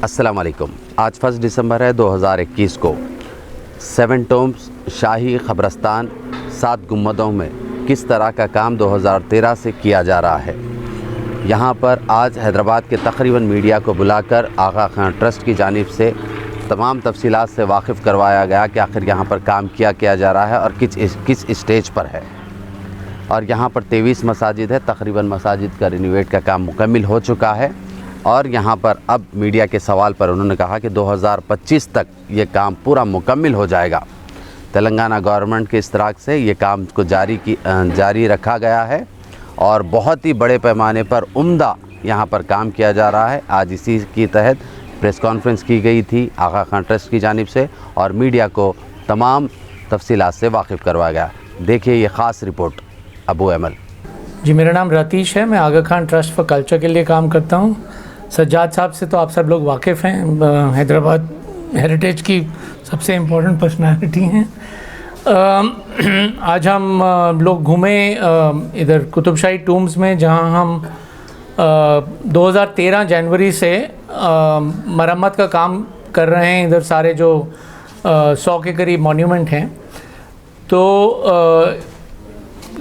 अस्सलाम वालेकुम। आज 1 दिसंबर है 2021 को। 7 टॉम्ब्स शाही ख़ब्रस्तान 7 गुंबदों में किस तरह का काम 2013 से किया जा रहा है, यहाँ पर आज हैदराबाद के तकरीबन मीडिया को बुलाकर आगा खान ट्रस्ट की जानिब से तमाम तफसीलात से वाकिफ़ करवाया गया कि आखिर यहाँ पर काम किया जा रहा है और किस स्टेज पर है। और यहाँ पर 23 मसाजिद है, तकरीबन मसाजिद का रिनोवेट का काम मुकम्मिल हो चुका है। और यहाँ पर अब मीडिया के सवाल पर उन्होंने कहा कि 2025 तक ये काम पूरा मुकम्मिल हो जाएगा। तेलंगाना गवर्नमेंट के इस्तराक से ये काम को जारी रखा गया है और बहुत ही बड़े पैमाने पर उम्दा यहाँ पर काम किया जा रहा है। आज इसी के तहत प्रेस कॉन्फ्रेंस की गई थी आगा खान ट्रस्ट की जानिब से और मीडिया को तमाम तफसीलात से वाकिफ़ करवाया गया। देखिए ये ख़ास रिपोर्ट अबू अमल। जी, मेरा नाम रतीश है। मैं आगा खान ट्रस्ट फॉर कल्चर के लिए काम करता हूँ। सज्जाद साहब से तो आप सब लोग वाकिफ़ हैं, हैदराबाद हेरिटेज की सबसे इम्पोर्टेंट पर्सनालिटी हैं। आज हम लोग घूमे इधर कुतुबशाही टूम्स में, जहाँ हम 2013 जनवरी से मरम्मत का काम कर रहे हैं। इधर सारे जो 100 के करीब मॉन्यूमेंट हैं, तो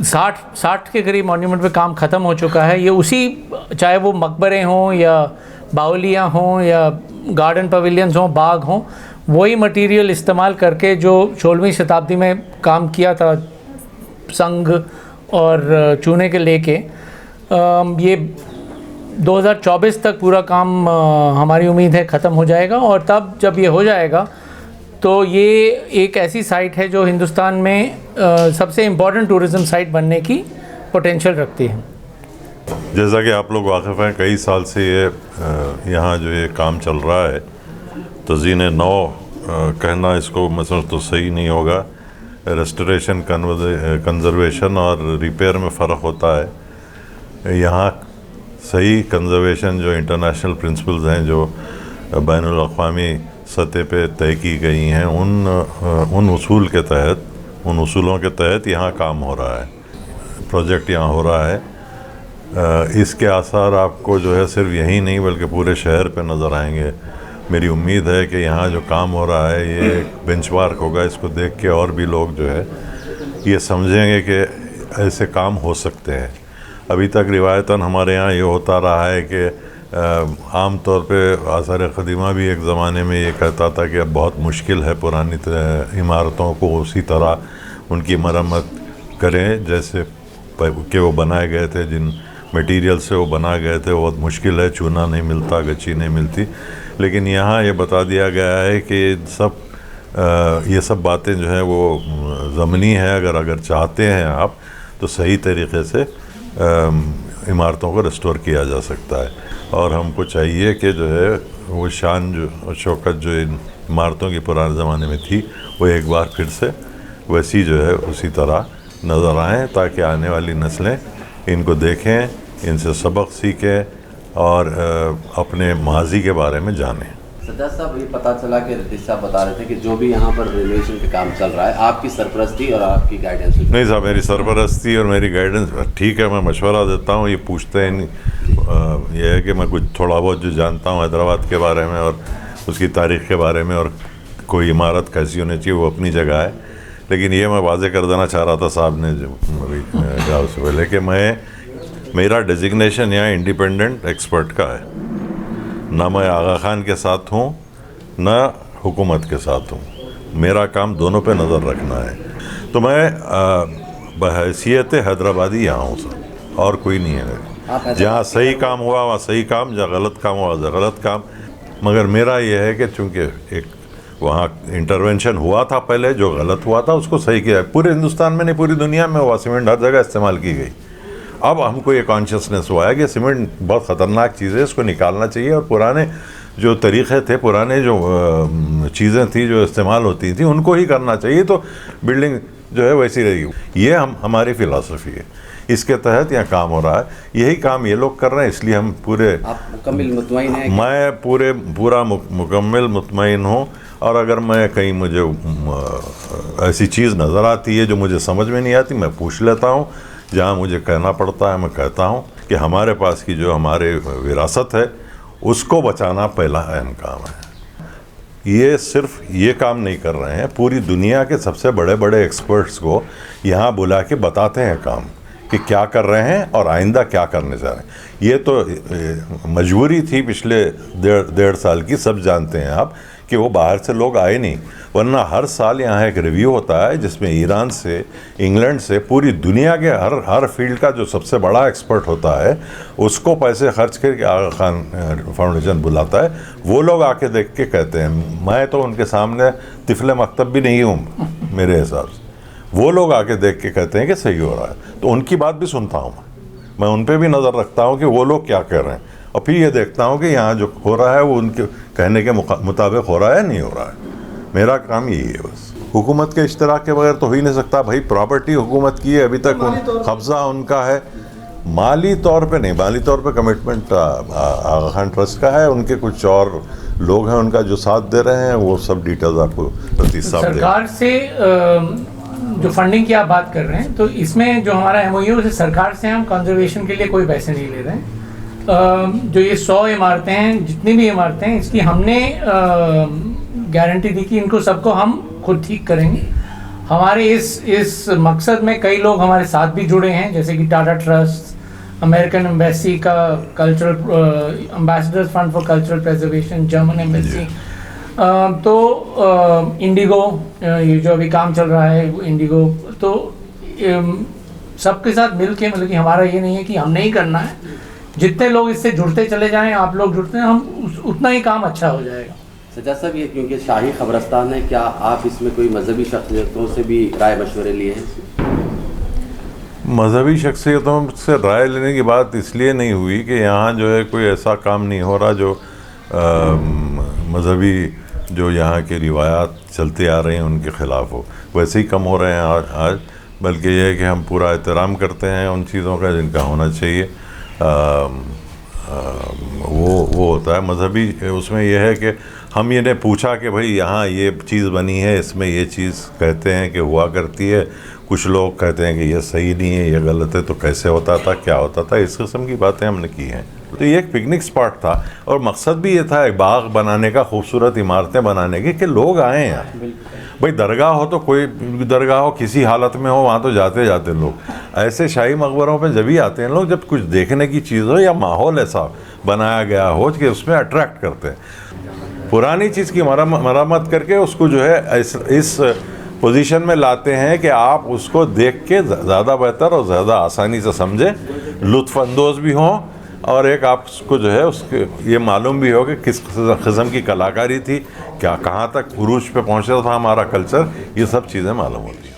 60 के करीब मॉन्यूमेंट पे काम ख़त्म हो चुका है। ये उसी, चाहे वो मकबरे हों या बाउलियाँ हों या गार्डन पवेलियंस हों, बाग हों, वही मटेरियल इस्तेमाल करके जो 16वीं शताब्दी में काम किया था संग और चूने के लेके, ये 2024 तक पूरा काम हमारी उम्मीद है ख़त्म हो जाएगा। और तब जब ये हो जाएगा तो ये एक ऐसी साइट है जो हिंदुस्तान में सबसे इम्पॉर्टेंट टूरिज़म साइट बनने की पोटेंशियल रखती है। जैसा कि आप लोग वाकिफ़ हैं, कई साल से ये यहाँ जो ये काम चल रहा है, तज़ीन नौ कहना इसको मैं समझता तो सही नहीं होगा। रेस्टोरेशन, कंजर्वेशन और रिपेयर में फ़र्क होता है। यहाँ सही कंजर्वेशन जो इंटरनेशनल प्रिंसिपल्स हैं, जो बैनुल अक़वामी सतह पे तय की गई हैं, उन उसूल के तहत, उन उसूलों के तहत यहाँ काम हो रहा है, प्रोजेक्ट यहाँ हो रहा है। इसके आसार आपको जो है सिर्फ यही नहीं बल्कि पूरे शहर पे नज़र आएंगे। मेरी उम्मीद है कि यहाँ जो काम हो रहा है ये एक बेंचमार्क होगा। इसको देख के और भी लोग जो है ये समझेंगे कि ऐसे काम हो सकते हैं। अभी तक रिवायतन हमारे यहाँ ये होता रहा है कि आम तौर पे आसार क़दीमा भी एक ज़माने में ये कहता था कि अब बहुत मुश्किल है पुरानी इमारतों को उसी तरह उनकी मरम्मत करें जैसे कि वो बनाए गए थे, जिन मटेरियल से वो बनाए गए थे। बहुत मुश्किल है, चूना नहीं मिलता, गच्ची नहीं मिलती। लेकिन यहाँ ये बता दिया गया है कि ये सब बातें जो हैं वो ज़मीनी है। अगर चाहते हैं आप तो सही तरीक़े से इमारतों को रेस्टोर किया जा सकता है। और हमको चाहिए कि जो है वो शान जो शौकत जो इन इमारतों की पुराने ज़माने में थी, वो एक बार फिर से वैसी जो है उसी तरह नज़र आएँ, ताकि आने वाली नस्लें इनको देखें, इनसे सबक सीखें और अपने माजी के बारे में जानें। सज्जाद साहब, ये पता चला कि रतीश साहब बता रहे थे कि जो भी यहाँ पर रिनोवेशन का काम चल रहा है, आपकी सरपरस्ती और आपकी गाइडेंस। नहीं साहब, मेरी सरपरस्ती और मेरी गाइडेंस ठीक है, मैं मशवरा देता हूँ। ये पूछते हैं, ये है कि मैं कुछ थोड़ा बहुत जो जानता हूँ हैदराबाद के बारे में और उसकी तारीख़ के बारे में और कोई इमारत कैसी होनी चाहिए, वो अपनी जगह है। लेकिन ये मैं वाज़े कर देना चाह रहा था साहब ने जो अभी कहा उससे पहले कि मेरा डेजिग्नेशन यहाँ इंडिपेंडेंट एक्सपर्ट का है। ना मैं आगा खान के साथ हूँ ना हुकूमत के साथ हूँ। मेरा काम दोनों पे नज़र रखना है। तो मैं बहैसियत हैदराबादी यहाँ हूँ सर, और कोई नहीं है। जहाँ सही काम हुआ वहाँ सही काम, जहाँ गलत काम हुआ वहाँ गलत काम। मगर मेरा ये है कि चूँकि एक वहाँ इंटरवेंशन हुआ था पहले, जो गलत हुआ था उसको सही किया। पूरे हिंदुस्तान में नहीं, पूरी दुनिया में वो सीमेंट हर जगह इस्तेमाल की गई अब हमको ये कॉन्शियसनेस हुआ है कि सीमेंट बहुत ख़तरनाक चीज़ है, इसको निकालना चाहिए। और पुराने जो तरीक़े थे, पुराने जो चीज़ें थी जो इस्तेमाल होती थी, उनको ही करना चाहिए, तो बिल्डिंग जो है वैसी रहेगी। ये हमारी फ़िलासफ़ी है, इसके तहत यहाँ काम हो रहा है। यही काम ये लोग कर रहे हैं, इसलिए हम पूरे आप मुकम्मल मुतमईन हैं? मैं पूरा मुकम्मल मुतमईन हूँ। और अगर मैं कहीं मुझे ऐसी चीज़ नज़र आती है जो मुझे समझ में नहीं आती, मैं पूछ लेता हूँ। जहाँ मुझे कहना पड़ता है मैं कहता हूँ कि हमारे पास की जो हमारे विरासत है उसको बचाना पहला अहम काम है। ये सिर्फ ये काम नहीं कर रहे हैं, पूरी दुनिया के सबसे बड़े बड़े एक्सपर्ट्स को यहाँ बुला के बताते हैं काम कि क्या कर रहे हैं और आइंदा क्या करने जा रहे हैं। ये तो मजबूरी थी पिछले डेढ़ साल की, सब जानते हैं आप कि वो बाहर से लोग आए नहीं, वरना हर साल यहाँ एक रिव्यू होता है जिसमें ईरान से, इंग्लैंड से, पूरी दुनिया के हर फील्ड का जो सबसे बड़ा एक्सपर्ट होता है उसको पैसे खर्च करके आगा खान फाउंडेशन बुलाता है। वो लोग आके देख के कहते हैं, मैं तो उनके सामने तिफले मकतब भी नहीं हूँ मेरे हिसाब से, वो लोग आके देख के कहते हैं कि सही हो रहा है, तो उनकी बात भी सुनता हूँ मैं उन पर भी नज़र रखता हूँ कि वो लोग क्या कह रहे हैं, और फिर ये देखता हूँ कि यहाँ जो हो रहा है वो उनके कहने के मुताबिक हो रहा है नहीं हो रहा है। मेरा काम यही है बस। हुकूमत के इश्तराक के बगैर तो हो ही नहीं सकता भाई। प्रॉपर्टी हुकूमत की है, अभी तक कब्ज़ा उनका है, माली तौर पे नहीं, माली तौर पे कमिटमेंट आगा खान ट्रस्ट का है। उनके कुछ और लोग हैं उनका जो साथ दे रहे हैं, वो सब डिटेल्स आपको रतीश साहब दे। सरकार से जो फंडिंग की आप बात कर रहे हैं, तो इसमें जो हमारा MOU है, सरकार से हम कंजर्वेशन के लिए कोई पैसे नहीं ले रहे हैं। जो ये 100 इमारतें हैं, जितनी भी इमारतें हैं, इसकी हमने गारंटी दी कि इनको सबको हम खुद ठीक करेंगे। हमारे इस मकसद में कई लोग हमारे साथ भी जुड़े हैं, जैसे कि टाटा ट्रस्ट, अमेरिकन एम्बेसी का cultural ambassadors fund for cultural preservation, German embassy, तो इंडिगो, ये जो अभी काम चल रहा है इंडिगो, तो सबके साथ मिल के, मतलब कि हमारा ये नहीं है कि हमने ही करना है, जितने लोग इससे जुड़ते चले जाएं, आप लोग जुड़ते हैं, हम उतना ही काम अच्छा हो जाएगा। सज्जाद साहब, ये क्योंकि शाही क़ब्रिस्तान है, क्या आप इसमें कोई मजहबी शख्सियतों से भी राय मशवरे लिए हैं? मजहबी शख्सियतों से राय लेने की बात इसलिए नहीं हुई कि यहाँ जो है कोई ऐसा काम नहीं हो रहा जो मजहबी जो यहाँ के रिवायात चलते आ रहे हैं उनके ख़िलाफ़ हो, वैसे ही कम हो रहे हैं आज। बल्कि यह है कि हम पूरा एहतराम करते हैं उन चीज़ों का जिनका होना चाहिए। वो होता है मजहबी, उसमें यह है कि हम ये ने पूछा कि भाई यहाँ ये चीज़ बनी है, इसमें ये चीज़ कहते हैं कि हुआ करती है, कुछ लोग कहते हैं कि ये सही नहीं है, ये गलत है, तो कैसे होता था, क्या होता था, इस किस्म की बातें हमने की हैं। तो ये एक पिकनिक स्पॉट था और मकसद भी ये था एक बाग बनाने का, खूबसूरत इमारतें बनाने की, कि लोग आएँ यहाँ। भाई दरगाह हो तो कोई दरगाह हो, किसी हालत में हो, वहाँ तो जाते जाते लोग। ऐसे शाही मकबरों पे जब ही आते हैं लोग जब कुछ देखने की चीज़ हो या माहौल ऐसा बनाया गया हो कि उसमें अट्रैक्ट करते हैं। पुरानी चीज़ की मरम्मत करके उसको जो है इस पोजीशन में लाते हैं कि आप उसको देख के ज़्यादा बेहतर और ज़्यादा आसानी से समझें, लुत्फ़अंदोज़ भी हों, और एक आपको जो है उसके ये मालूम भी हो कि किस किस्म की कलाकारी थी, क्या कहाँ तक उरूज पे पहुँचा था हमारा कल्चर, ये सब चीज़ें मालूम होती हैं।